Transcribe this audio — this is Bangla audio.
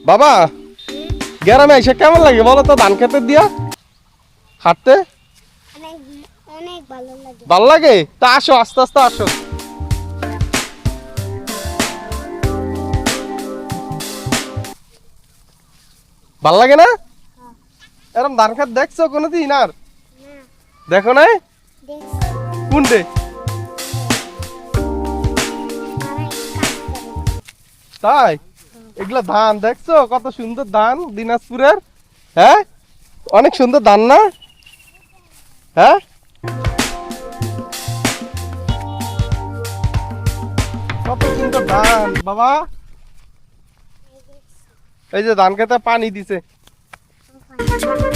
বাবা গ্রামে এসে কেমন লাগে বলো তো ধান খেতে দিয়া হাঁটতে? অনেক অনেক ভালো লাগে। ভালো লাগে? তা আসো, আস্তে আস্তে আসো। ভাল লাগে না? এরকম ধান খেত দেখছো কোনোদিন? আর না দেখো নাই? দেখছি কোনটে? তারাই কাজ করে। তাই? এগুলা ধান দেখছো কত সুন্দর ধান দিনাজপুরের? হ্যাঁ, অনেক সুন্দর ধান না? হ্যাঁ, কত সুন্দর ধান বাবা। এই দেখছি। এই যে ধান খেতে পানি দিছে। ওখানে।